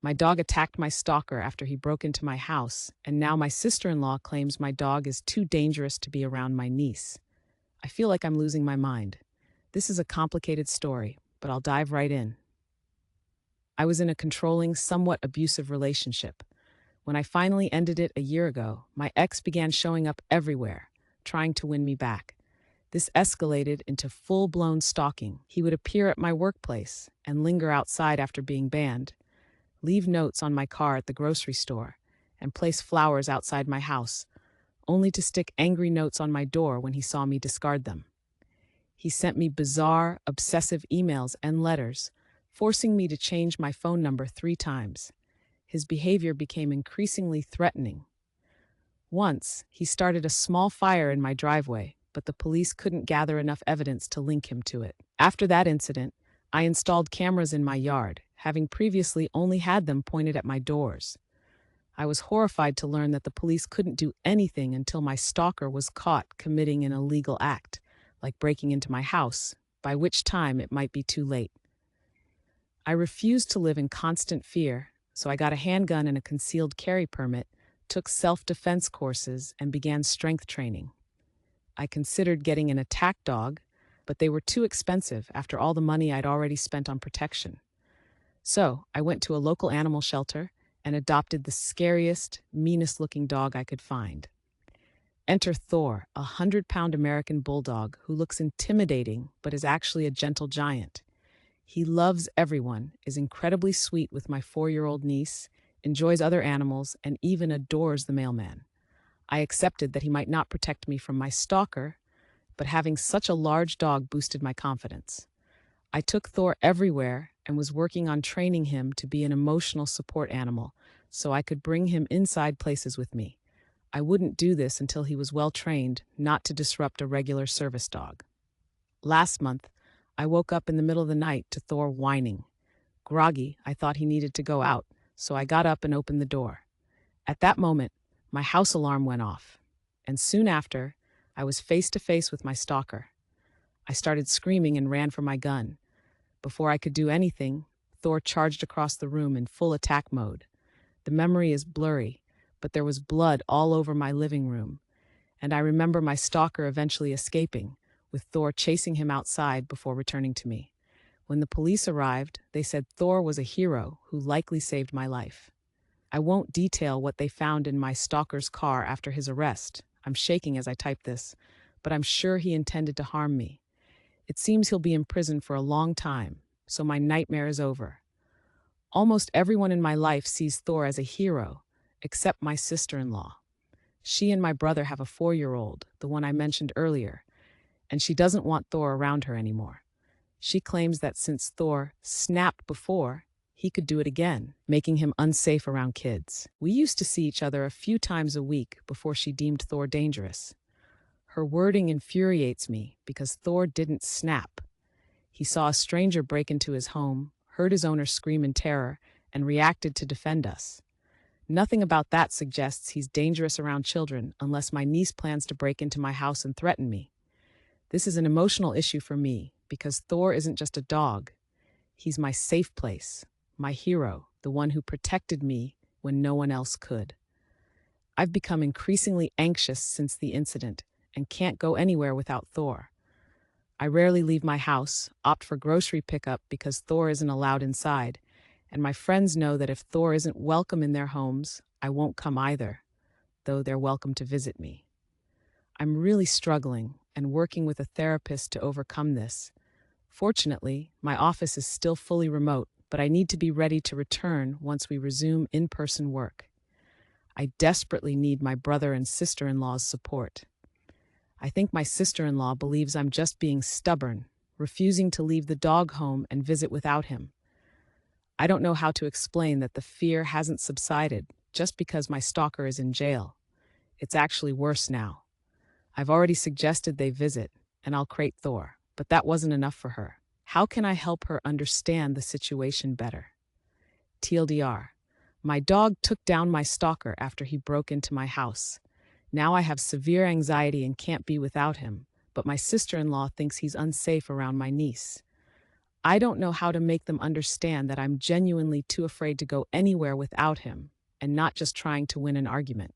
My dog attacked my stalker after he broke into my house, and now my sister-in-law claims my dog is too dangerous to be around my niece. I feel like I'm losing my mind. This is a complicated story, but I'll dive right in. I was in a controlling, somewhat abusive relationship. When I finally ended it a year ago, my ex began showing up everywhere, trying to win me back. This escalated into full-blown stalking. He would appear at my workplace and linger outside after being banned, leave notes on my car at the grocery store, and place flowers outside my house, only to stick angry notes on my door when he saw me discard them. He sent me bizarre, obsessive emails and letters, forcing me to change my phone number 3 times. His behavior became increasingly threatening. Once, he started a small fire in my driveway, but the police couldn't gather enough evidence to link him to it. After that incident, I installed cameras in my yard, having previously only had them pointed at my doors. I was horrified to learn that the police couldn't do anything until my stalker was caught committing an illegal act, like breaking into my house, by which time it might be too late. I refused to live in constant fear, so I got a handgun and a concealed carry permit, took self-defense courses, and began strength training. I considered getting an attack dog, but they were too expensive after all the money I'd already spent on protection. So I went to a local animal shelter and adopted the scariest, meanest-looking dog I could find. Enter Thor, a 100-pound American bulldog who looks intimidating but is actually a gentle giant. He loves everyone, is incredibly sweet with my 4-year-old niece, enjoys other animals, and even adores the mailman. I accepted that he might not protect me from my stalker, but having such a large dog boosted my confidence. I took Thor everywhere and was working on training him to be an emotional support animal so I could bring him inside places with me. I wouldn't do this until he was well trained, not to disrupt a regular service dog. Last month, I woke up in the middle of the night to Thor whining. Groggy, I thought he needed to go out, so I got up and opened the door. At that moment, my house alarm went off, and soon after, I was face to face with my stalker. I started screaming and ran for my gun. Before I could do anything, Thor charged across the room in full attack mode. The memory is blurry, but there was blood all over my living room, and I remember my stalker eventually escaping, with Thor chasing him outside before returning to me. When the police arrived, they said Thor was a hero who likely saved my life. I won't detail what they found in my stalker's car after his arrest. I'm shaking as I type this, but I'm sure he intended to harm me. It seems he'll be in prison for a long time, so my nightmare is over. Almost everyone in my life sees Thor as a hero, except my sister-in-law. She and my brother have a 4-year-old, the one I mentioned earlier, and she doesn't want Thor around her anymore. She claims that since Thor snapped before, he could do it again, making him unsafe around kids. We used to see each other a few times a week before she deemed Thor dangerous. Her wording infuriates me because Thor didn't snap. He saw a stranger break into his home, heard his owner scream in terror, and reacted to defend us. Nothing about that suggests he's dangerous around children unless my niece plans to break into my house and threaten me. This is an emotional issue for me because Thor isn't just a dog. He's my safe place, my hero, the one who protected me when no one else could. I've become increasingly anxious since the incident and can't go anywhere without Thor. I rarely leave my house, opt for grocery pickup because Thor isn't allowed inside, and my friends know that if Thor isn't welcome in their homes, I won't come either, though they're welcome to visit me. I'm really struggling and working with a therapist to overcome this. Fortunately, my office is still fully remote, but I need to be ready to return once we resume in-person work. I desperately need my brother and sister-in-law's support. I think my sister-in-law believes I'm just being stubborn, refusing to leave the dog home and visit without him. I don't know how to explain that the fear hasn't subsided just because my stalker is in jail. It's actually worse now. I've already suggested they visit, and I'll crate Thor, but that wasn't enough for her. How can I help her understand the situation better? TLDR, my dog took down my stalker after he broke into my house. Now I have severe anxiety and can't be without him, but my sister-in-law thinks he's unsafe around my niece. I don't know how to make them understand that I'm genuinely too afraid to go anywhere without him and not just trying to win an argument.